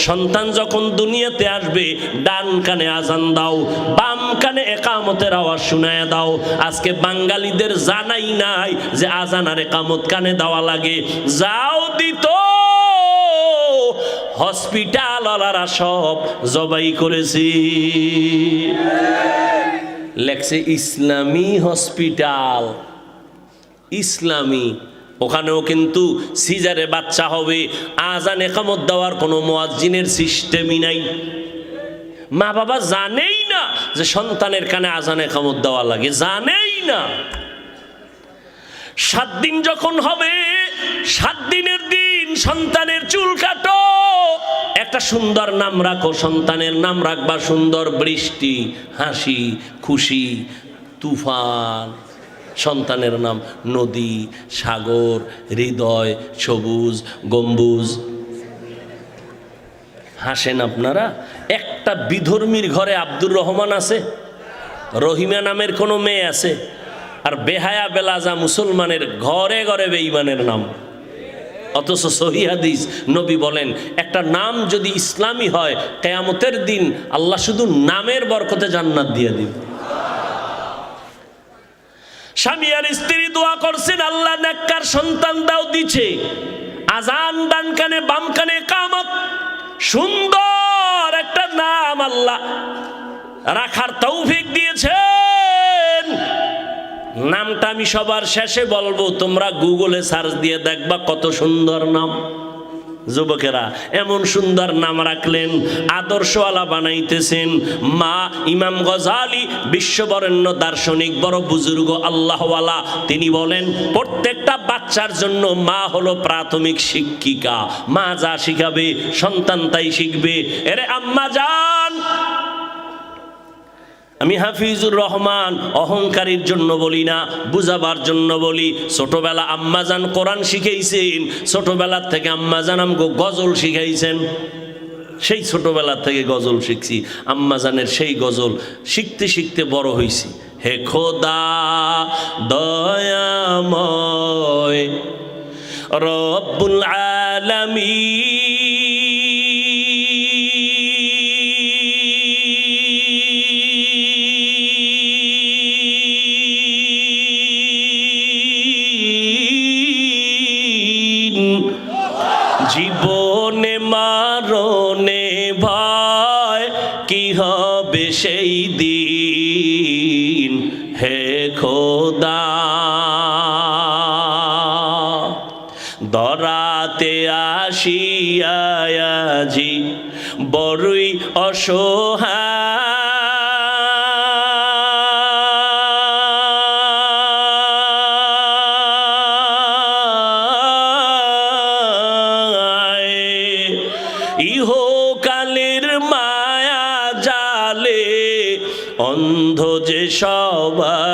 সন্তান যখন দুনিয়াতে আসবে ডান কানে আজান দাও, বাম কানে একামতের আওয়াজ শুনায়া দাও। আজকে বাঙালিদের জানাই নাই যে আজান আর একামত কানে দেওয়া লাগে। যাও দিত, হসপিটাল ওয়ালারা সব জবাই করেছি, লেখছে ইসলামী হসপিটাল, ইসলামী। ওখানেও কিন্তু সিজারে বাচ্চা হবে, আজান একামত দেওয়ার কোনো মুয়াজ্জিনের সিস্টেমই নাই। মা বাবা জানেই না যে সন্তানের কানে আজান একামত দেওয়া লাগে, জানেই না। 7 দিন যখন হবে, 7 দিনের দিন সন্তানের চুল কাটো, একটা সুন্দর নাম রাখো। সন্তানের নাম রাখবা সুন্দর, বৃষ্টি, হাসি, খুশি, তুফান। সন্তানের নাম নদী, সাগর, হৃদয়, সবুজ, গম্বুজ। হাসেন আপনারা? একটা বিধর্মীর ঘরে আব্দুর রহমান আছে? রহিমা নামের কোনো মেয়ে আছে? আর বেহায়া বেলাজা মুসলমানের ঘরে ঘরে বেঈমানের নাম। অথচ সহিহ হাদিস নবী বলেন, একটা নাম যদি ইসলামী হয়, কিয়ামতের দিন আল্লাহ শুধু নামের বরকতে জান্নাত দিয়ে দিবে। স্বামী আর স্ত্রী দোয়া করছেন, আল্লাহ নেককার সন্তান দাও, দিছে। আজান ডান কানে বাম কানে ইকামত, সুন্দর একটা নাম আল্লাহ রাখার তৌফিক দিয়েছেন। নামটা আমি সবার শেষে বলবো, তোমরা গুগলে সার্চ দিয়ে দেখবা কত সুন্দর নাম। যুবকেরা এমন সুন্দর নাম রাখলেন, আদর্শওয়ালা বানাইতেছেন। মা ইমাম গজালি, বিশ্ববরেণ্য দার্শনিক, বড় বুজুর্গ আল্লাহওয়ালা, তিনি বলেন প্রত্যেকটা বাচ্চার জন্য মা হলো প্রাথমিক শিক্ষিকা। মা যা শিখাবে সন্তান তাই শিখবে। এরে আম্মা জান, আমি হাফিজুর রহমান অহংকারীর জন্য বলি না, বুঝাবার জন্য বলি। ছোটবেলা আম্মাজান কোরআন শিখাইছেন, ছোটবেলার থেকে আম্মাজান আমগো গজল শিখাইছেন। সেই ছোটবেলার থেকে গজল শিখছি, আম্মাজানের সেই গজল শিখতে শিখতে বড় হইছি। হে খোদা দয়াময় রব্বুল আলামিন, জীবনে মারণে ভয় কি হবে সেই দিন। হে খোদা দরাতে আসিয়াজি বড়ই অসহায়, ইহকালের মায়া জালে অন্ধ যে সবাই।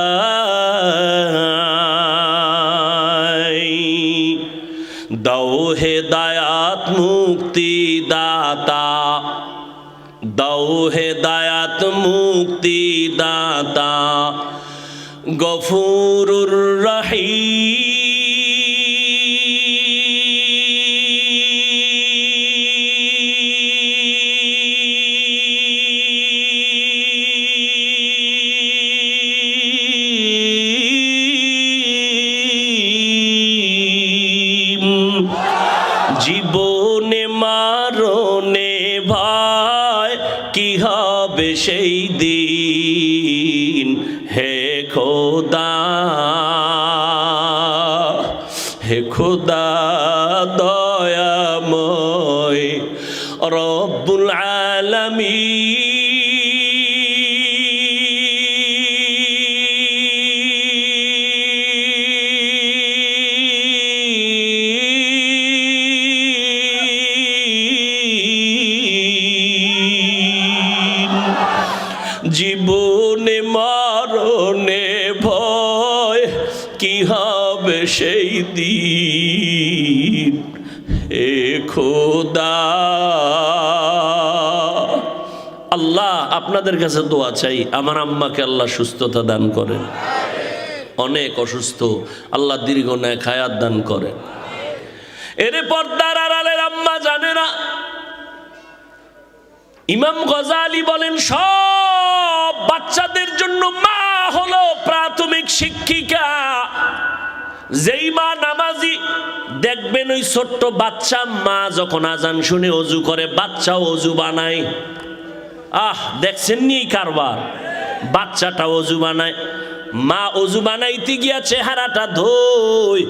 দাও হেদায়াত মুক্তি দাতা, দাও হেদায়াত মুক্তি দাতা, গফুরুর রহিম। জীবনে মারণে ভয় কি হবে সেই দিন। হে খোদা, হে খোদা দয়াময় রব্বুল আলামিন, জীবনে মরণে ভয় কি হবে সেই দিন। হে খোদা, আল্লাহ আপনাদের কাছে দোয়া চাই, আমার আম্মাকে আল্লাহ সুস্থতা দান করেন। অনেক অসুস্থ, আল্লাহ দীর্ঘ নেক হায়াত দান করেন। এর পর্দার আড়ালের আম্মা জানে না ইমাম গজালি বলেন সব বাচ্চাদের জন্য মা হলো প্রাথমিক শিক্ষিকা। যেই মা নামাজি, দেখবেন ওই ছোট্ট বাচ্চা মা যখন আজান শুনে অজু করে, বাচ্চাও অজু বানায়। দেখছেন নি কারবার? বাচ্চাটা অজু বানায়। মা অজু বানাইতে গিয়া চেহারাটা ধোয়,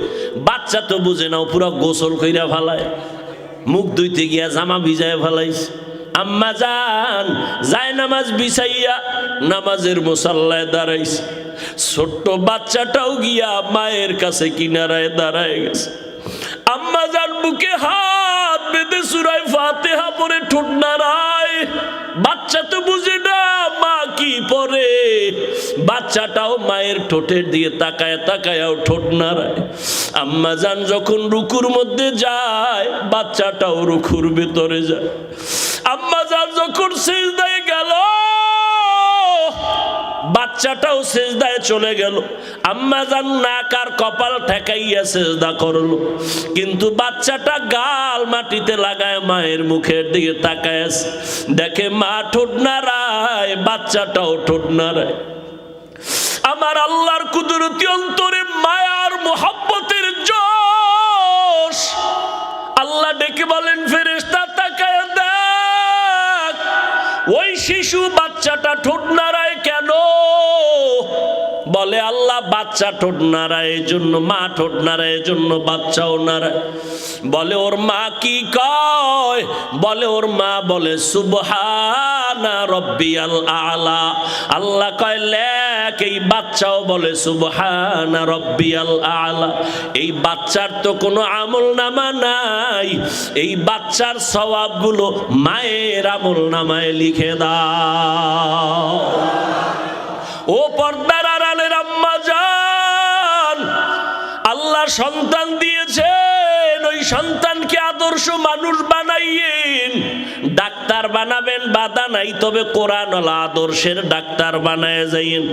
বাচ্চা তো বুঝে নাও পুরো গোসল কইরা ফেলায়। মুখ ধুইতে গিয়া জামা ভিজায় ফেলাইছে। আম্মা জান যায় নামাজ বিছাইয়া নামাজের মুসাল্লায় দাঁড়াইছে। ছোট্ট বাচ্চাটাও গিয়া মায়ের কাছে কিনারায় দাঁড়ায় গেছে। আম্মা জান বুকে হাত বেঁধে সূরা ফাতিহা পড়ে ঠোঁট নাড়ায়। বাচ্চা তো বুঝে না মা কি পড়ে, বাচ্চাটাও মায়ের ঠোঁটের দিয়ে তাকায় তাকায়ও ঠোঁট নাড়ায়। আম্মা জান যখন রুকুর মধ্যে যায়, বাচ্চাটাও রুকুর ভিতরে যায়। আম্মা জান যখন সিজদায় গেল, বাচ্চাটাও সিজদায় চলে গেল। আম্মা জান নাক আর কপাল ঠেকাইয়া সিজদা করলো, কিন্তু বাচ্চাটা গাল মাটিতে লাগায় মায়ের মুখের দিকে তাকায় আছে। দেখে মা ঠোঁট নাড়ায়, বাচ্চাটাও ঠোঁট নাড়ায়। আমার আল্লাহর কুদরতি অন্তরে মায়ার মোহাব্বতের জোশ। আল্লাহ ডেকে বলেন ফেরেশতা তাকায় দেখ, ওই শিশু বাচ্চাটা ঠোঁট নাড়ায় কেন? বলে আল্লাহ বাচ্চা ঠোঁট নাড়ায় এই জন্য, মা ঠোঁট নাড়ায় এই জন্য বাচ্চাও নাড়ায়। বলে ওর মা কি কয়? বলে ওর মা বলে সুবহানা রব্বিয়াল আলা। আল্লাহ কয় লেখ, এই বাচ্চাও বলে সুবহানা রব্বিয়াল আলা। এই বাচ্চার তো কোনো আমল নামা নাই, এই বাচ্চার সওয়াবগুলো মায়ের আমল নামায় লিখে দাও। ও পর্দার আড়ালের আম্মা জান, আল্লাহ সন্তান দিয়েছেন, ওই সন্তানকে আদর্শ মানুষ বানাইয়েন। ডাক্তার বানাবেন বাধা নাই, তবে কোরআনওয়ালা আদর্শের ডাক্তার বানায় যাইয়েন।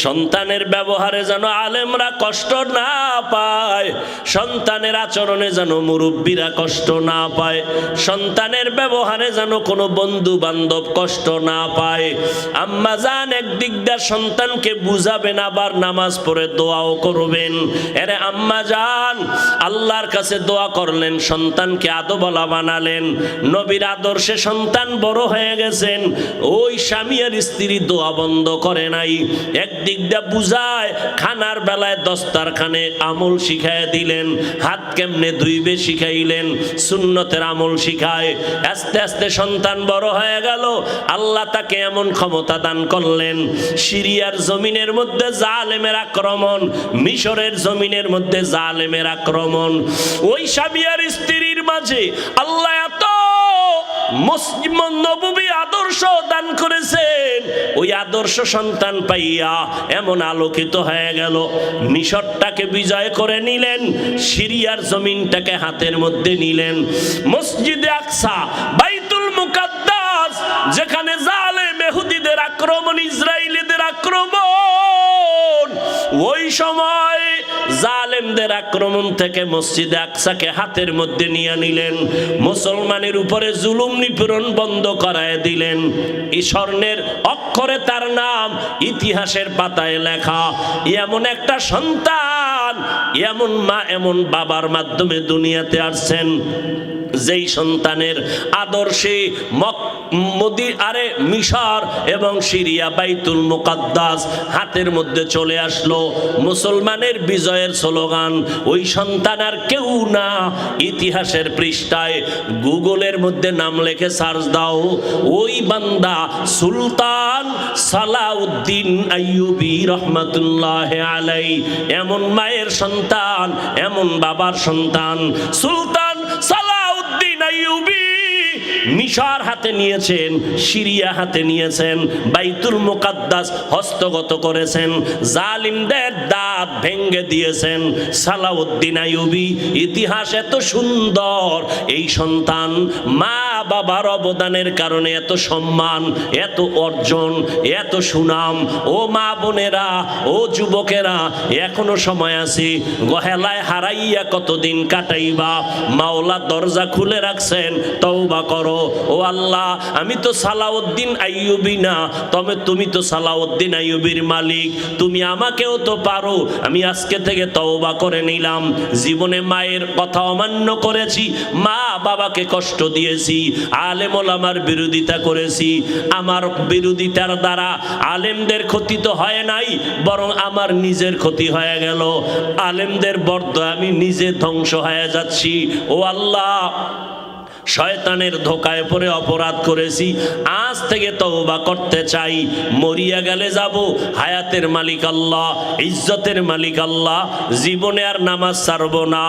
সন্তানের ব্যবহারে যেন আলেমরা কষ্ট না পায়, সন্তানের আচরণে যেন মুরব্বীরা কষ্ট না পায়, সন্তানের ব্যবহারে যেন কোনো বন্ধু বান্ধব কষ্ট না পায়। আম্মা জান একদিক দিয়ে সন্তানকে বুঝাবেন, আবার নামাজ পড়ে দোয়াও করবেন। এরে আম্মা জান আল্লাহর কাছে দোয়া করলেন, সন্তানকে আদবলা বানালেন, নবীর আদর্শে সন্তান বড় হয়ে গেছেন। ওই স্বামী আর স্ত্রী দোয়া বন্ধ করে নাই। একদিক দিয়ে বুঝায়, খানার বেলায় দস্তারখানে আমল শিখায় দিলেন, হাত কেমনে ধুইবে শিখাইলেন, সুন্নতের আমল শিখায়। আস্তে আস্তে সন্তান বড় হয়ে গেল। আল্লাহ তাকে এমন ক্ষমতা দান করলেন, সিরিয়ার জমিনের মধ্যে জালেমের আক্রমণ, মিশরের জমিনের মধ্যে জালেমের আক্রমণ। ওই স্বামী আর স্ত্রীর মাঝে আল্লাহ এত মুসলিম নববী আদর্শ দান করেছেন, ওই আদর্শ সন্তান পাইয়া এমন আলোকিত হয়ে গেল। মিশরটাকে বিজয় করে নিলেন, সিরিয়ার জমিনটাকে হাতের মধ্যে নিলেন। মসজিদে আকসা, বাইতুল মুকাদ্দাস, যেখানে জালেম ইহুদিদের আক্রমণ, ইসরায়েলিদের আক্রমণ, ওই সময় জালেমদের আক্রমণ থেকে মসজিদে আকসাকে হাতের মধ্যে নিয়ে নিলেন। মুসলমানের উপরে জুলুম নিপীড়ন বন্ধ করায় দিলেন। এই স্বর্ণের অক্ষরে তার নাম ইতিহাসের পাতায় লেখা। এমন একটা সন্তান, এমন মা, এমন বাবার মাধ্যমে দুনিয়াতে আসছেন, যেই সন্তানের আদর্শে মিশর এবং সিরিয়া বাইতুল মুকাদ্দাস হাতের মধ্যে চলে আসলো। মুসলমানের বিজয়ের স্লোগান। ওই সন্তান আর কেউ না, ইতিহাসের পৃষ্ঠায় গুগলের মধ্যে নাম লিখে সার্চ দাও, ওই বান্দা সুলতান সালাউদ্দিন আইয়ুবী রহমাতুল্লাহ আলাইহি। এমন মায়ের সন্তান, এমন বাবার সন্তান সুলতান সালাউদ্দিন আইয়ুবী। মিশর হাতে নিয়েছেন, সিরিয়া হাতে নিয়েছেন, বাইতুল মুকাদ্দাস হস্তগত করেছেন, জালিমদের দাঁত ভেঙে দিয়েছেন। সালাউদ্দিন আইয়ুবী। ইতিহাস এত সুন্দর, এই সন্তান মা বাবার অবদানের কারণে এত সম্মান, এত অর্জন, এত সুনাম। ও মা বোনেরা, ও যুবকেরা, এখনো সময় আছে। গহেলায় হারাইয়া কতদিন কাটাইবা? মাওলা দরজা খুলে রাখছেন, তওবা করো। ও আল্লাহ, আমি তো সালাউদ্দিন আইয়ুবী না, তবে তুমি তো সালাউদ্দিন আইয়ুবীর মালিক, তুমি আমাকেও তো পারো। আমি আজকে থেকে তওবা করে নিলাম। জীবনে মায়ের কথা অমান্য করেছি, মা বাবাকে কষ্ট দিয়েছি, আলেম ওলামার বিরোধিতা করেছি। আমার বিরোধিতার দ্বারা আলেমদের ক্ষতি তো হয় নাই, বরং আমার নিজের ক্ষতি হয়ে গেল। আলেমদের বরদোয়া আমি নিজে ধ্বংস হয়ে যাচ্ছি। ও আল্লাহ, শয়তানের ধোকায় পড়ে অপরাধ করেছি, আজ থেকে তওবা করতে চাই। মরিয়া গেলে যাব, হায়াতের মালিক আল্লাহ, ইজ্জতের মালিক আল্লাহ। জীবনে আর নামাজ ছাড়ব না,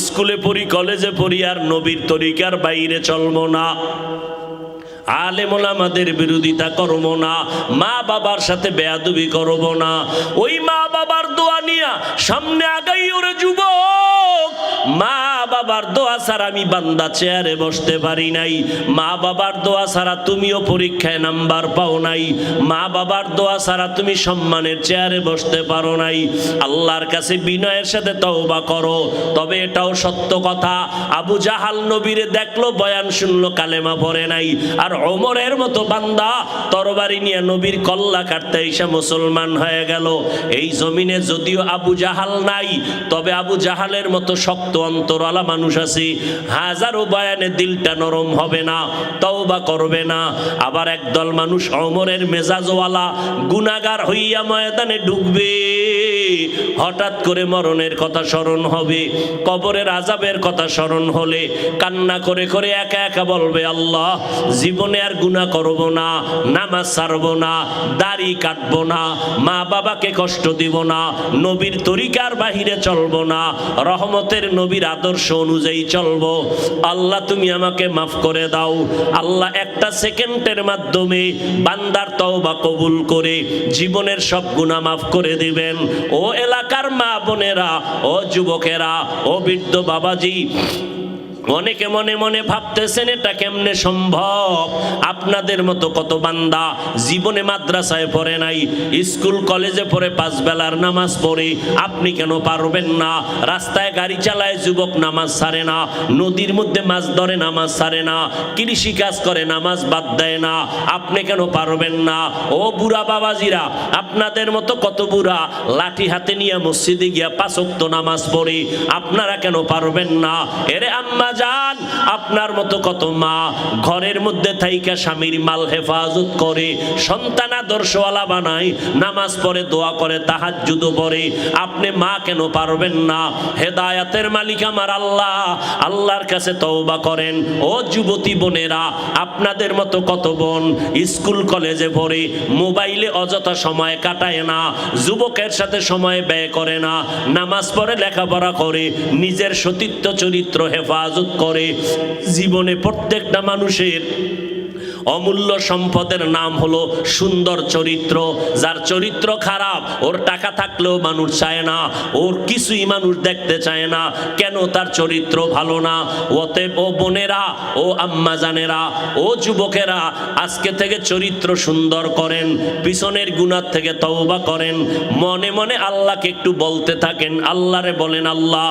স্কুলে পড়ি, কলেজে পড়ি, আর নবীর তরিকার বাইরে চলবো না। আলেম ওলামাদের বিরোধিতা করব না, মা বাবার সাথে বেয়াদবি করব না। ওই মা বাবার দোয়া নিয়া সামনে আগাই ওরে যুবক। মা বাবার দোয়া ছাড়া আমি বান্দা চেয়ারে বসতে পারি নাই। মা বাবার দোয়া ছাড়া তুমিও পরীক্ষায় নাম্বার পাও নাই। মা বাবার দোয়া ছাড়া তুমি সম্মানের চেয়ারে বসতে পারো নাই। আল্লাহর কাছে বিনয়ের সাথে তওবা করো। তবে এটাও সত্য কথা, আবু জাহাল নবীরে দেখলো, বয়ান শুনলো, কালেমা পড়ে নাই। আর ওমরের মতো বান্দা তরবারি নিয়ে নবীর কল্লা কাটতে এসে মুসলমান হয়ে গেল। এই জমিনে যদিও আবু জাহাল নাই, তবে আবু জাহালের মতো শক্ত অন্তরওয়ালা মানুষ আছে। হাজারো বয়ানে দিলটা নরম হবে না, তওবা করবে না। আবার একদল মানুষ ওমরের মেজাজওয়ালা, গুনাহগার হইয়া ময়দানে ঢুকবে। হঠাৎ করে মরণের কথা স্মরণ হবে, কবরের আযাবের কথা স্মরণ হলে কান্না করে করে একা একা বলবে, আল্লাহ, জীবনে আর গুনাহ করব না, নামাজ ছাড়ব না, দাড়ি কাটব না, মা বাবাকে কষ্ট দিব না, নবীর তরিকার বাহিরে চলব না, রহমতের নবীর আদর্শ অনুযায়ী চলব। আল্লাহ, তুমি আমাকে মাফ করে দাও। আল্লাহ একটা সেকেন্ডের মাধ্যমে বান্দার তওবা কবুল করে জীবনের সব গুনাহ মাফ করে দিবেন। ও এলাকার মা বোনেরা, ও যুবকেরা, ও বৃদ্ধ বাবাজি, অনেকে মনে মনে ভাবতেছেন এটা কেমনে সম্ভব। আপনাদের মতো কত বান্দা জীবনে মাদ্রাসায় পড়ে নাই, স্কুল কলেজে পড়ে 5 বেলার নামাজ পড়ে, আপনি কেন পারবেন না? রাস্তায় গাড়ি চালায় যুবক, নামাজ ছাড়ে না। নদীর মধ্যে মাছ ধরে, নামাজ ছাড়ে না। কৃষি কাজ করে, নামাজ বাদ দেয় না। আপনি কেন পারবেন না? ও বুড়া বাবাজিরা, আপনাদের মতো কত বুড়া লাঠি হাতে নিয়ে মসজিদে গিয়া 5 ওয়াক্ত নামাজ পড়ে, আপনারা কেন পারবেন না? এরে আম্মা জান, আপনার মতো কত মা ঘরের মধ্যে থাইকা স্বামীর মাল হেফাজত করে, সন্তান আদর্শওয়ালা বানায়, নামাজ পড়ে, দোয়া করে, তাহাজ্জুদ পড়ে। আপনি মা কেন পারবেন না? হেদায়াতের মালিক আমার আল্লাহ, আল্লাহর কাছে তওবা করেন। ও যুবতী বোনেরা, আপনাদের মতো কত বোন স্কুল কলেজে পড়ে, মোবাইলে অযথা সময় কাটায় না, যুবকের সাথে সময় ব্যয় করে না, নামাজ পড়ে, লেখাপড়া করে, নিজের সতীত্ব চরিত্র হেফাজত করে। জীবনে প্রত্যেকটা মানুষের অমূল্য সম্পদের নাম হলো সুন্দর চরিত্র। যার চরিত্র খারাপ, ওর টাকা থাকলেও মানুষ চায় না, ওর কিছুই মানুষ দেখতে চায় না। কেন? তার চরিত্র ভালো না। অতএব ও বোনেরা, ও আম্মা জানেরা, ও যুবকেরা, আজকে থেকে চরিত্র সুন্দর করেন, পিছনের গুনাহ থেকে তওবা করেন। মনে মনে আল্লাহকে একটু বলতে থাকেন, আল্লাহরে বলেন, আল্লাহ,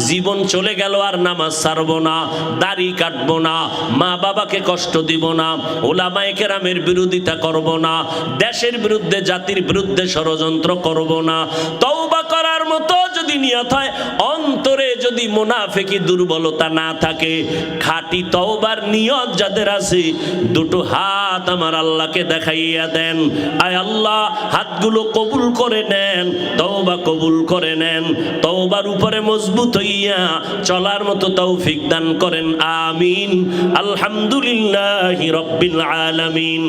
জীবন চলে গেল, আর নামাজ ছাড়বো না, দাড়ি কাটবো না, মা বাবাকে কষ্ট দিব না, ওলামায়ে কেরামের বিরোধিতা করব না, দেশের বিরুদ্ধে, জাতির বিরুদ্ধে ষড়যন্ত্র করব না। তওবা করার মতো যদি নিয়ত হয়, অন্তরে যদি মুনাফিকি দুর্বলতা না থাকে, খাঁটি তওবার নিয়ত যাদের আছে, দুটো হাত আমার আল্লাহকে দেখাইয়া দেন। আয় আল্লাহ, হাতগুলো কবুল করে নেন, তওবা কবুল করে নেন, তওবার উপরে মজবুত হইয়া চলার মতো তৌফিক দান করেন। আমিন। আলহামদুলিল্লাহি রাব্বিল আলামিন,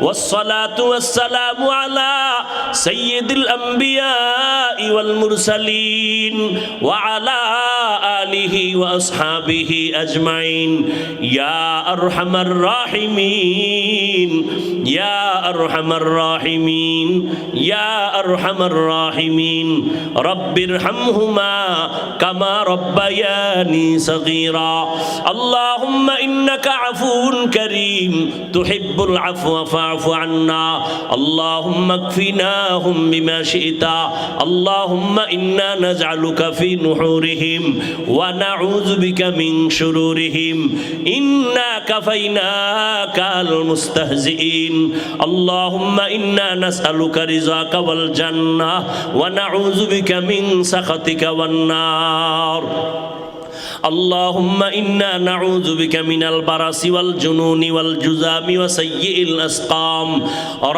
ওয়াসসালাতু ওয়াসসালামু আলা সাইয়্যিদিল আম্বিয়া ওয়াল মুরসালিন ওয়া আলা আলিহি ওয়া আসহাবিহি আজমাইন ইয়া আরহামার রাহিমিন ইয়া আরহামার রাহিমিন ইয়া আরহামার রাহিমিন রব্বিরহামহুমা কামা রব্বায়ানি সগীরা আল্লাহুম্মা ইন্নাকা আফুউন কারীম তুহিব্বুল আফওয়া ফা'ফু আন্না আল্লাহুম্মা কফিনাহুম বিমা শি'তা আল্লাহুম্মা ইন্না নাজআলুকা ফি নুহুরিহিম ওয়া নাউযু বিকা মিন শুরুরিহিম ইন্না কাফাইনাকাল মুস্তাহজিইন আল্লাহুম্মা ইন্না নাসআলুকা রিযাকা ওয়াল জান্নাহ ওয়া নাউযু বিকা মিন সাখাতিকা ওয়ান নার اللهم إنا نعوذ بك من البرص والجنون والجذام وسيء الأسقام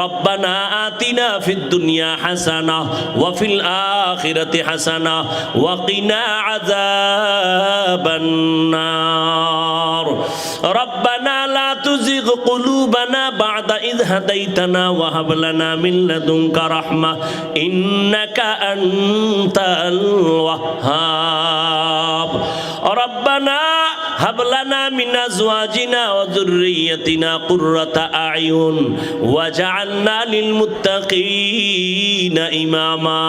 ربنا آتنا في الدنيا حسنة وفي الآخرة حسنة وقنا عذاب النار ربنا لا تزغ قلوبنا بعد إذ هديتنا وهب لنا من لدنك رحمة إنك أنت الوهاب ربنا هب لنا من أزواجنا وذريتنا قرة أعين وجعلنا للمتقين إماما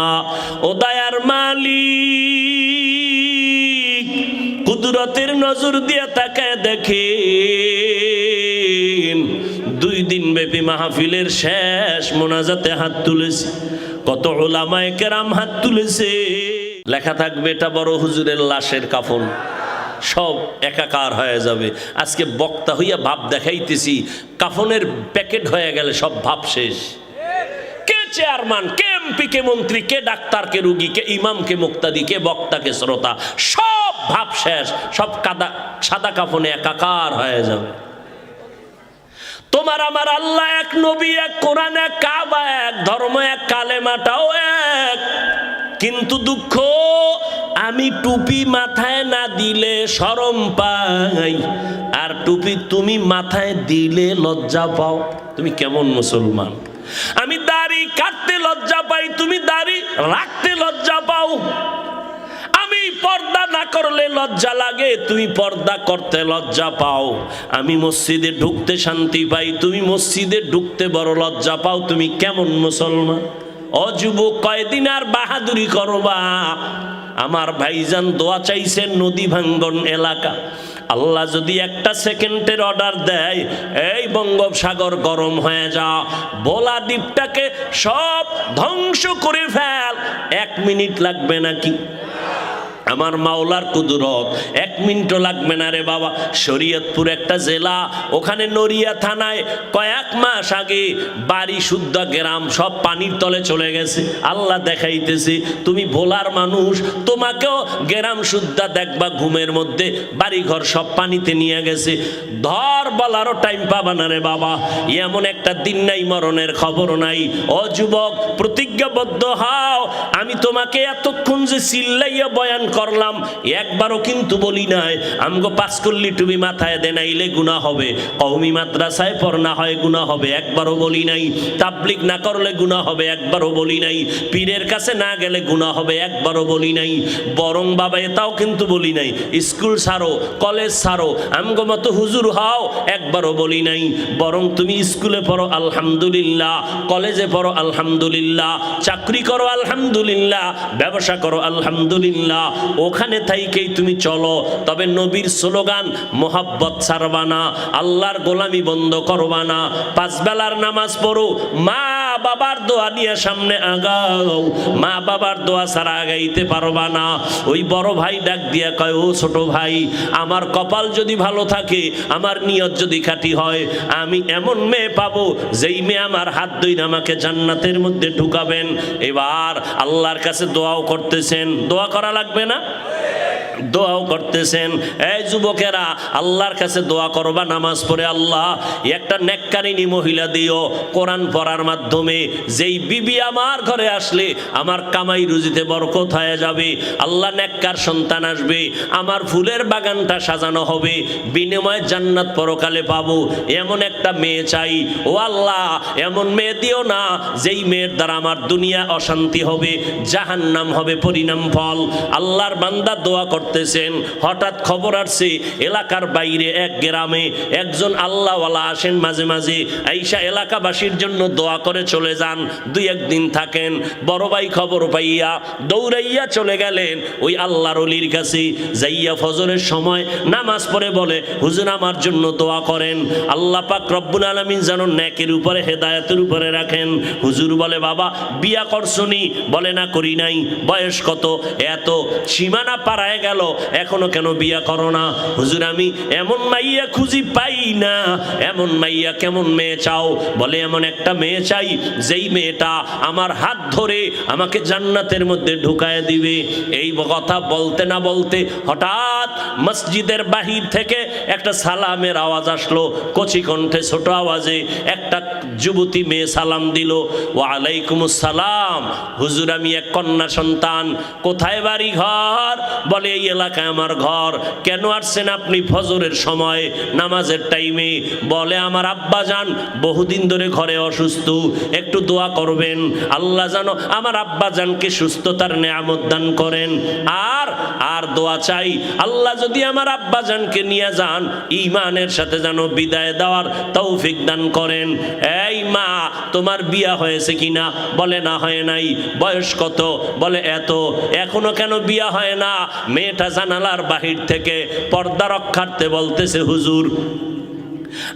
وديار মালিক কুদরতের নজর দিয়ে তাকায় দেখেন 2 দিন ব্যাপী মাহফিলের শেষ মোনাজাতে হাত তুলেছে কত উলামায়ে কেরাম হাত তুলেছে লেখা থাকবে এটা বড় হুজুরের লাশের কাফন সব একাকার হয়ে যাবে আজকে বক্তা হইয়া ভাব দেখাইতেছি কাফনের প্যাকেট হয়ে গেলে সব ভাব শেষ কে চেয়ারম্যান কে এমপি কে মন্ত্রী কে ডাক্তার কে রোগী কে ইমাম কে মুক্তাদি কে বক্তা কে শ্রোতা সব ভাব শেষ সব সাদা কাফনে একাকার হয়ে যাবে তোমার আমার আল্লাহ এক নবী এক কোরআন এক কাবা এক ধর্ম এক কালেমাটাও এক কিন্তু দুঃখ আমি টুপি মাথায় না দিলে শরম পাই আর টুপি তুমি মাথায় দিলে লজ্জা পাও তুমি কেমন মুসলমান আমি দাড়ি কাটতে লজ্জা পাই তুমি দাড়ি রাখতে লজ্জা পাও আমি পর্দা না করলে লজ্জা লাগে তুমি পর্দা করতে লজ্জা পাও আমি মসজিদে ঢুকতে শান্তি পাই তুমি মসজিদে ঢুকতে বড় লজ্জা পাও তুমি কেমন মুসলমান ও যুবক কয়দিন আর বাহাদুরি করবা আমার ভাইজান দোয়া চাইছেন নদী ভাঙ্গন এলাকা আল্লাহ যদি একটা সেকেন্ডের অর্ডার দেয় এই বঙ্গোপসাগর গরম হয়ে যা ভোলা দ্বীপটাকে সব ধ্বংস করে ফেল 1 মিনিট লাগবে নাকি আমার মাওলার কুদরত 1 মিনিটও লাগবে না রে বাবা শরীয়তপুর একটা জেলা ওখানে নড়িয়া থানায় কয়েক মাস আগে বাড়ি শুদ্ধ গ্রাম সব পানির তলে চলে গেছে আল্লাহ দেখাইতেছে তুমি ভোলার মানুষ তোমাকেও গ্রাম শুদ্ধ দেখবা ঘুমের মধ্যে বাড়ি ঘর সব পানিতে নিয়ে গেছে ধর বলারও টাইম পাবা না রে বাবা এমন একটা দিন নাই মরণের খবর নাই ও যুবক প্রতিজ্ঞাবদ্ধ হও আমি তোমাকে এতক্ষণ যে চিল্লাইয়া বয়ান করলাম একবারও কিন্তু বলি নাই আমগো 5 কল্লি টুপি মাথায় দেনাইলে গুনাহ হবে কওমি মাদ্রাসায় পড়না হয় গুনাহ হবে একবারও বলি নাই তাবলীগ না করলে গুনাহ হবে একবারও বলি নাই পীরের কাছে না গেলে গুনাহ হবে একবারও বলি নাই বরং বাবা এটাও কিন্তু বলি নাই স্কুল ছাড়ো কলেজ ছাড়ো আমগো মতো হুজুর হও একবারও বলি নাই বরং তুমি স্কুলে পড়ো আলহামদুলিল্লাহ কলেজে পড়ো আলহামদুলিল্লাহ চাকরি করো আলহামদুলিল্লাহ ব্যবসা করো আলহামদুলিল্লাহ ওখানে থাইকেই তুমি চলো তবে নবীর স্লোগান মোহাব্বত ছাড়বা না আল্লাহর গোলামি বন্ধ করবা না 5 বেলার নামাজ পড়ো মা বাবার দোয়া নিয়ে সামনে আগাও মা বাবার দোয়া ছাড়া আগাইতে পারবা না ওই বড় ভাই ডাক দিয়া কয় ও ছোট ভাই আমার কপাল যদি ভালো থাকে আমার নিয়ত যদি খাঁটি হয় আমি এমন মেয়ে পাবো যেই মেয়ে আমার হাত ধরে আমাকে জান্নাতের মধ্যে ঢুকাবেন এবার আল্লাহর কাছে দোয়াও করতেছেন দোয়া করা লাগবে না দোয়াও করতেছেন এই যুবকেরা আল্লাহর কাছে দোয়া করবা নামাজ পড়ে আল্লাহ একটা নেককারিনী মহিলা দিও কোরআন পড়ার মাধ্যমে যেই বিবি আমার ঘরে আসলে আমার কামাই রুজিতে বরকত হয়ে যাবে আল্লাহ নেককার সন্তান আসবে আমার ফুলের বাগানটা সাজানো হবে বিনিময়ে জান্নাত পরকালে পাবো এমন একটা মেয়ে চাই ও আল্লাহ এমন মেয়ে দিও না যেই মেয়ের দ্বারা আমার দুনিয়া অশান্তি হবে জাহান্নাম হবে পরিণাম ফল আল্লাহর বান্দা দোয়া করতেছেন, হঠাৎ খবর আসছে এলাকার বাইরে এক গ্রামে একজন আল্লাহওয়ালা আসেন মাঝে মাঝে, আইসা এলাকাবাসীর জন্য দোয়া করে চলে যান, দুই একদিন থাকেন। বড় ভাই খবর পাইয়া দৌড়াইয়া চলে গেলেন ওই আল্লাহর ওলির কাছে, যাইয়া ফজরের সময় নামাজ পড়ে বলে, হুজুর আমার জন্য দোয়া করেন, আল্লাহ পাক রব্বুল আলামিন যেন নেকের উপরে হেদায়েতের উপরে রাখেন। হুজুর বলে, বাবা বিয়া করছনি? বলে, না করি নাই। বয়স কত? এত। সীমানা পারায় গেল, এখনো কেন বিয়া করো না? হুজুর আমি এমন মাইয়া খুঁজি পাই না। এমন মাইয়া কেমন মেয়ে চাও? বলে, এমন একটা মেয়ে চাই যেই মেয়েটা আমার হাত ধরে আমাকে জান্নাতের মধ্যে ঢুকায় দিবে। এই কথা বলতে না বলতে হঠাৎ মসজিদের বাহির থেকে একটা সালামের আওয়াজ আসলো, কচি কণ্ঠে ছোট আওয়াজে একটা যুবতী মেয়ে সালাম দিল, ওয়ালাইকুমুস সালাম, হুজুর আমি এক কন্যা সন্তান, কোথায় বাড়ি ঘর? বলে, এই এলাকায় আমার ঘর। কেন আসছেন আপনি ফজরের সময় নামাজের টাইমে? বলে, আমার আব্বা জান বহুদিন ধরে ঘরে অসুস্থ, একটু দোয়া করবেন, আল্লাহ যেন আমার আব্বা জানকে সুস্থতার নেয়ামত দান করেন। আর দোয়া চাই আল্লাহ যদি আমার আব্বা জানকে নিয়ে যান ঈমানের সাথে যেন বিদায় দেওয়ার তৌফিক দান করেন। এই মা তোমার বিয়া হয়েছে কিনা? বলে, না হয় নাই। বয়স কত? বলে, এত। এখনো কেন বিয়া হয় না? মেয়েটা জানালার বাহির থেকে পর্দা রক্ষার্থে বলতেছে, হুজুর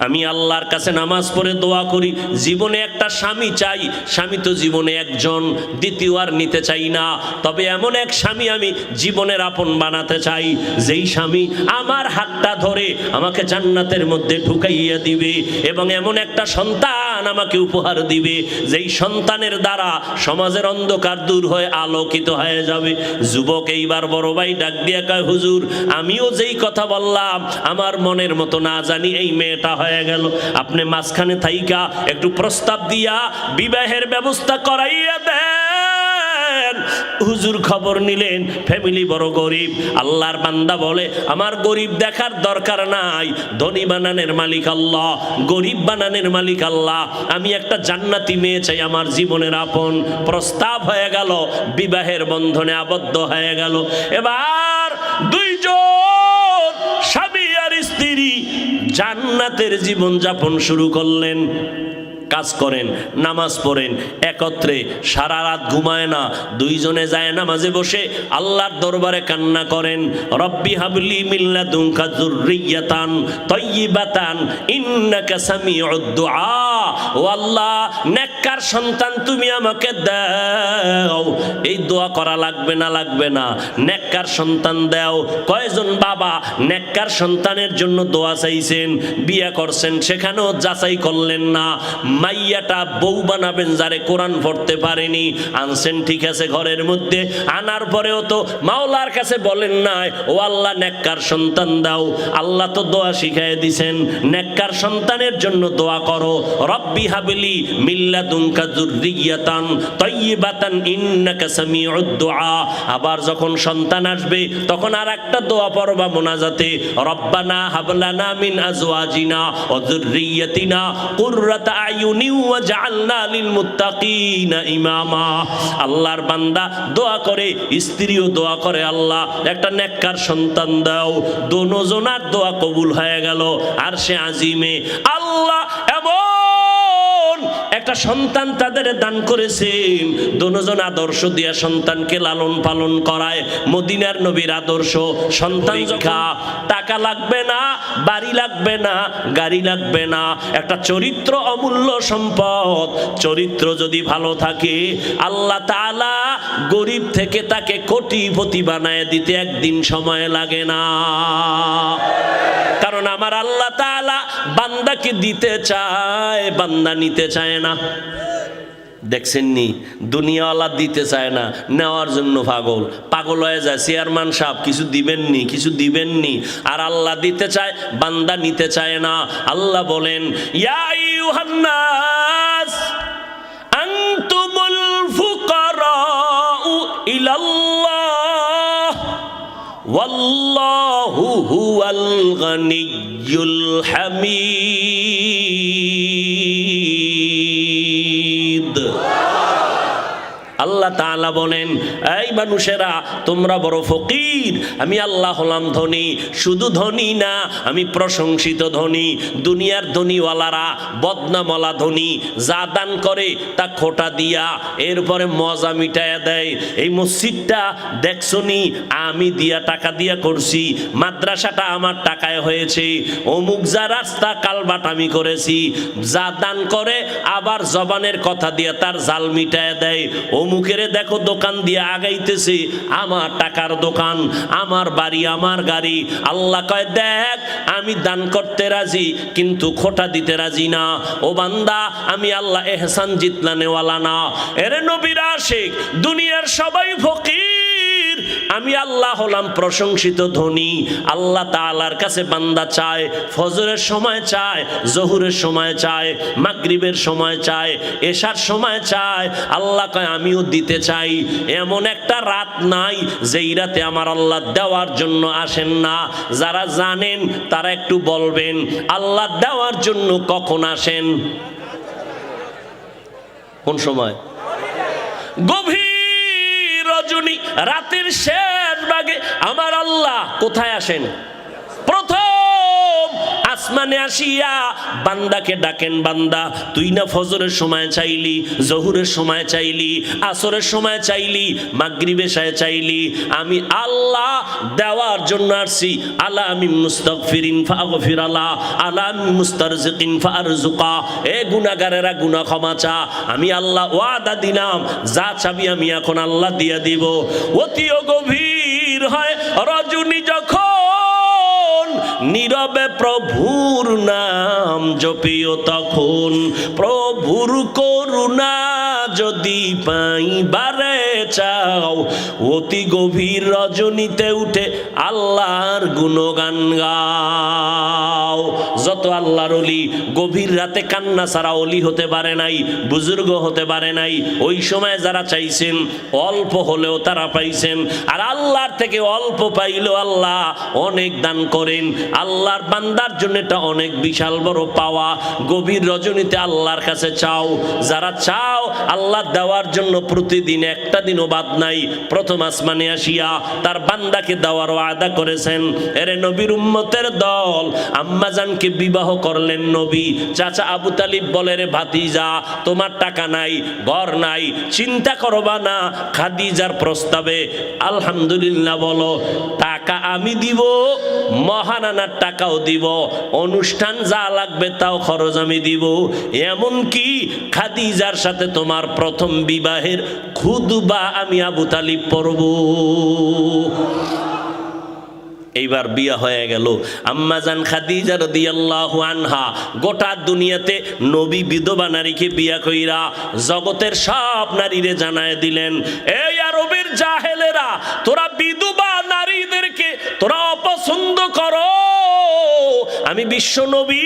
আমি আল্লাহর কাছে নামাজ পড়ে দোয়া করি, জীবনে একটা স্বামী চাই। স্বামী তো জীবনে একজন, দ্বিতীয় আর নিতে চাই না। তবে এমন এক স্বামী আমি জীবনের আপন বানাতে চাই, যেই স্বামী আমার হাতটা ধরে আমাকে জান্নাতের মধ্যে ঢুকাইয়া দিবে, এবং এমন একটা সন্তান আমাকে উপহার দিবে যেই সন্তানের দ্বারা সমাজের অন্ধকার দূর হয়ে আলোকিত হয়ে যাবে। যুবক এইবার বড় ভাই ডাক দিয়া কয়, হুজুর আমিও যেই কথা বললাম আমার মনের মতো না জানি এই মেয়েটা হয়ে গেল, আপনি মাঝখানে থাইকা একটু প্রস্তাব দিয়া বিবাহের ব্যবস্থা করাইয়া দেন। হুজুর খবর নিলেন, ফ্যামিলি বড় গরিব। আল্লাহর বান্দা বলে, আমার গরিব দেখার দরকার নাই, ধনী বানানের মালিক আল্লাহ, গরিব বানানের মালিক আল্লাহ। আমি একটা জান্নাতি মেয়ে চাই আমার জীবনের আপন। প্রস্তাব হয়ে গেল, বিবাহের বন্ধনে আবদ্ধ হয়ে গেল। এবার দুইজন স্বামী আর স্ত্রী জান্নাতের জীবন যাপন শুরু করলেন। কাজ করেন, নামাজ পড়েন একত্রে, সারা রাত ঘুমায় না, দুইজনে যায় নামাজে বসে আল্লাহর দরবারে কান্না করেন, রব্বি হাবলি মিন লাদুনকা যুররিয়াতান তাইয়্যিবাতান ইন্নাকা সামিউদ দুআ। ও আল্লাহ, নেককার সন্তান তুমি আমাকে দাও। এই দোয়া করা লাগবে না, লাগবে না, নেককার সন্তান দাও। কয়জন বাবা নেককার সন্তানের জন্য দোয়া চাইছেন, বিয়ে করছেন, সেখানেও যাচাই করলেন না। মাইয়াটা বউ বানাবেন যারে কোরআন পড়তে পারেনি, আনছেন ঠিক আছে ঘরের মধ্যে, আনার পরেও তো মাওলার কাছে বলেন নাই, ও আল্লাহ নেককার সন্তান দাও। আল্লাহ তো দোয়া শিখাই দিছেন, নেককার সন্তানের জন্য দোয়া করো, রব্বি হাবলি মিন লাদুনকা যুররিয়াতান তাইয়্যিবাতান ইন্নাকা সামিউদ দুআ। আবার যখন সন্তান আসবে তখন আর একটা দোয়া পড়বা মোনাজাতে, রব্বানা হাবলানা মিন আজওয়াজিনা ওয়া যুররিয়াতিনা কুররাতা আয়ুনি ওয়াজআলনা লিল মুত্তাকিনা ইমামা। আল্লাহর বান্দা দোয়া করে, স্ত্রীও দোয়া করে, আল্লাহ একটা নেককার সন্তান দাও। দোনোজনার দোয়া কবুল হয়ে গেল। আর সে আজিমে আল্লাহ এমন একটা সন্তান তাদের দান করেছেন, দোনোজন আদর্শ দিয়া সন্তানকে লালন পালন করায়। মদিনার নবীর আদর্শ, সন্তান টাকা লাগবে না, বাড়ি লাগবে না, গাড়ি লাগবে না, একটা চরিত্র অমূল্য সম্পদ। চরিত্র যদি ভালো থাকে আল্লাহ তাআলা গরিব থেকে তাকে কোটিপতি বানায় দিতে একদিন সময় লাগে না। কারণ আমার আল্লাহ তাআলা বান্দাকে দিতে চায়, বান্দা নিতে চায় না। দেখছেননি, দুনিয়াওয়ালা দিতে চায় না, নেওয়ার জন্য পাগল পাগল হয়ে যায়। চেয়ারম্যান সাহেব কিছু দিবেননি, কিছু দিবেননি, আর আল্লাহ দিতে চায়, বান্দা নিতে চায় না। আল্লাহ বলেন, ইয়া আইয়ুহান নাস আনতুমুল ফুকারাউ ইলাল্লাহ ওয়াল্লাহু হুয়াল গানিয়্যুল হামিদ। আল্লাহ তাআলা বলেন, এই মানুষেরা তোমরা বড় ফকির, ফকির, আমি আল্লাহ হলাম ধনী। শুধু ধনী না, আমি প্রশংসিত ধনী। দুনিয়ার ধনীওয়ালারা বদনামওয়ালা ধনী, যা দান করে তা খোটা দিয়া এরপরে মজা মিটায়া দেয়। এই মসজিদটা দেখছনি আমি দিয়া টাকা দিয়া করছি, মাদ্রাসাটা আমার টাকায় হয়েছে, অমুক যা রাস্তা কালবাট আমি করেছি। যা দান করে আবার জবানের কথা দিয়া তার জাল মিটায়া দেয়। অমুকেরে দেখো দোকান দিয়ে আগাইতেছে, আমার টাকার দোকান, আমার বাড়ি, আমার গাড়ি। আল্লাহ কয় দেখ আমি দান করতে রাজি কিন্তু খোটা দিতে রাজি না। ও বান্দা, আমি আল্লাহ এহসান জিতলানেওয়ালা না। এরে নবীর আশিক, দুনিয়ার সবাই ফকির, আমি আল্লাহ হলাম প্রশংসিত ধনী। আল্লাহ তাআলার কাছে বান্দা চায়, ফজরের সময় চায়, জোহরের সময় চায়, মাগরিবের সময় চায়, এশার সময় চায়। আল্লাহ কয় আমিও দিতে চাই। এমন একটা রাত নাই যেই রাতে আমার আল্লাহ দেওয়ার জন্য আসেন না। যারা জানেন তারা একটু বলবেন আল্লাহ দেওয়ার জন্য কখন আসেন? কোন সময়? গভীর রজনী, রাতের শেষ ভাগে আমার আল্লাহ কোথায় আসেন? প্রথম আসমানে আসিয়া বান্দাকে ডাকেন, বান্দা তুই না ফজরের সময় চাইলি, জহুরের সময় চাইলি, আসরের সময় চাইলি, মাগরিবে চাইলি, আমি আল্লাহ দেওয়ার জন্য আসছি। আলা আমি মুস্তাগফিরিন ফাগফির আলা, আলা আমি মুস্তারজিকিন ফারজুকা। এ গুনাহগারেরা গুনাহ ক্ষমা চা। আমি আল্লাহ ওয়াদা দিলাম, যা চাবি আমি এখন আল্লাহ দিয়ে দিব। অতিও গভীর হয় রজনী যখন নীরবে প্রভুর নাম জপিও তখন, প্রভুর করুণা যদি পাইবারে চাও, অতি গভীর রজনীতে উঠে আল্লাহর গুণগান গাও। যত আল্লাহর ওলি গভীর রাতে কান্না ছাড়া ওলি হতে পারে নাই, বুজুর্গ হতে পারে নাই। ওই সময় যারা চাইছেন অল্প হলেও তারা পাইছেন, আর আল্লাহর থেকে অল্প পাইলেও আল্লাহ অনেক দান করেন। আল্লাহর বান্দার জন্য এটা অনেক বিশাল বড় পাওয়া। গভীর রজনীতে আল্লাহর কাছে চাও। যারা চাও আল্লাহ দেওয়ার জন্য প্রতিদিন একটা দিনও বাদ নাই, প্রথম আসমানে আসিয়া তার বান্দাকে দেওয়ার ওয়াদা করেছেন। এরে নবীর উম্মতের দল, আম্মাজানকে বিবাহ করলেন নবী। চাচা আবু তালিব বলে, রে ভাতিজা তোমার টাকা নাই, ঘর নাই, চিন্তা করবা না, খাদিজার প্রস্তাবে আলহামদুলিল্লাহ বলো। টাকা আমি দিব, মহানানার টাকাও দিব, অনুষ্ঠান যা লাগবে তাও খরচ আমি দিব। এমনকি খাদিজার সাথে তোমার প্রথম বিবাহের খুতবা আমি আবু তালিব পড়ব। এইবার বিয়া হয়ে গেল। আম্মাজান খাদিজা রাদিয়াল্লাহু আনহা গোটা দুনিয়াতে নবী বিধবা নারীকে বিয়া কইরা জগতের সব নারীরে জানায় দিলেন, এই আরবের জাহেলেরা, তোরা বিধবা নারীদেরকে তোরা অপছন্দ করো। আমি বিশ্ব নবী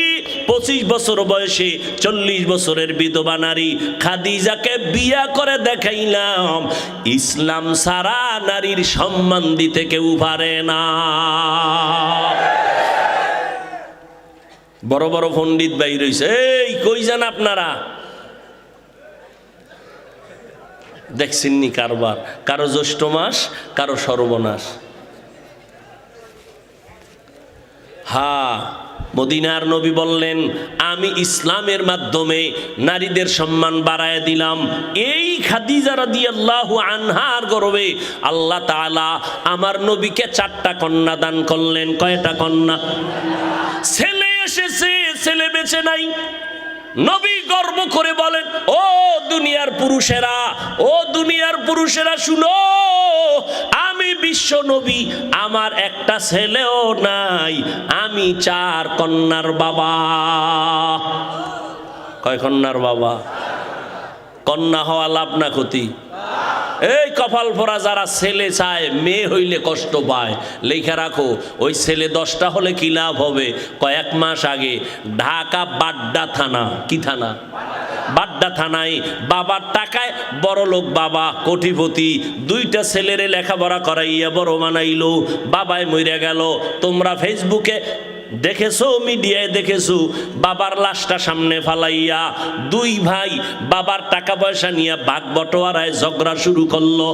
25 বছর বয়সে 40 বছরের বিধবা নারী খাদিজাকে বিয়া করে দেখাইলাম, ইসলাম সারা নারীর সম্মান দিতে কেউ পারে না। বড় বড় পণ্ডিত ভাই রইছে, এই কই যান আপনারা? দেখছেননি কারবার, কারো জ্যৈষ্ঠ মাস, কারো সর্বনাশ। হ্যাঁ, মদিনার নবী বললেন আমি ইসলামের মাধ্যমে নারীদের সম্মান বাড়ায় দিলাম। এই খাদিজা রাদিয়াল্লাহু আনহার গর্বে আল্লাহ তাআলা আমার নবীকে 4টা কন্যা দান করলেন। কয়টা কন্যা? ছেলে এসেছে, ছেলে বেঁচে নাই। নবী গর্ব করে বলেন, ও দুনিয়ার পুরুষেরা, ও দুনিয়ার পুরুষেরা শুনো, আমি বিশ্ব নবী, আমার একটা ছেলেও নাই, আমি 4 কন্যার বাবা। কয় কন্যার বাবা? কন্যা হওয়া লাভ না ক্ষতি? এই কপাল পরা যারা ছেলে চায়, মেয়ে হইলে কষ্ট পায়, লেখা রাখো, ওই ছেলে 10টা হলে কি লাভ হবে? কয়েক মাস আগে ঢাকা বাড্ডা থানা, কি থানা? বাড্ডা থানায় বাবার টাকায় বড় লোক বাবা, কোটিপতি, 2টা ছেলেরে লেখাপড়া করাইয়া বড় বানাইলো, বাবায় মইরা গেল। তোমরা ফেসবুকে দেখেছো, মিডিয়ায় দেখেছো, বাবার লাশটা সামনে ফালাইয়া 2 ভাই বাবার টাকা পয়সা নিয়ে ভাগ বটোয়ারায় ঝগড়া শুরু করলো।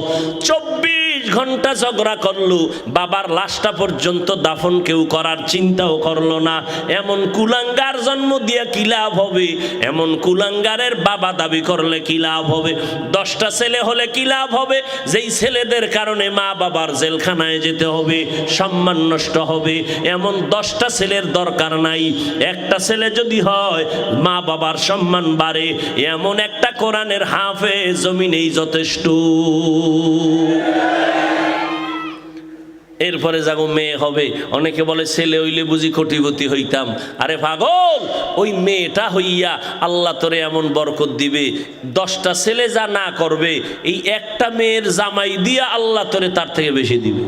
24 ঘন্টা ঝগড়া করলো, বাবার লাশটা পর্যন্ত দাফন কেউ করার চিন্তাও করলো না। এমন কুলাঙ্গার জন্ম দিয়া কি লাভ হবে? এমন কুলাঙ্গারের বাবা দাবি করলে কি লাভ হবে? 10টা ছেলে হলে কি লাভ হবে? যেই ছেলেদের কারণে মা বাবার জেলখানায় যেতে হবে, সম্মান নষ্ট হবে। এমন 10টা ছেলের দরকার নাই, একটা ছেলে যদি হয় মা বাবার সম্মান বাড়ে, এমন একটা কোরআনের হাফেজ জমিনেই যথেষ্ট। এরপরে যাগো মেয়ে হবে। অনেকে বলে ছেলে হইলে বুঝি কোটিপতি হইতাম। আরে পাগল, ওই মেয়েটা হইয়া আল্লাহ তোরে এমন বরকত দিবে, 10টা ছেলে যা না করবে এই একটা মেয়ের জামাই দিয়া আল্লাহ তোরে তার থেকে বেশি দিবে।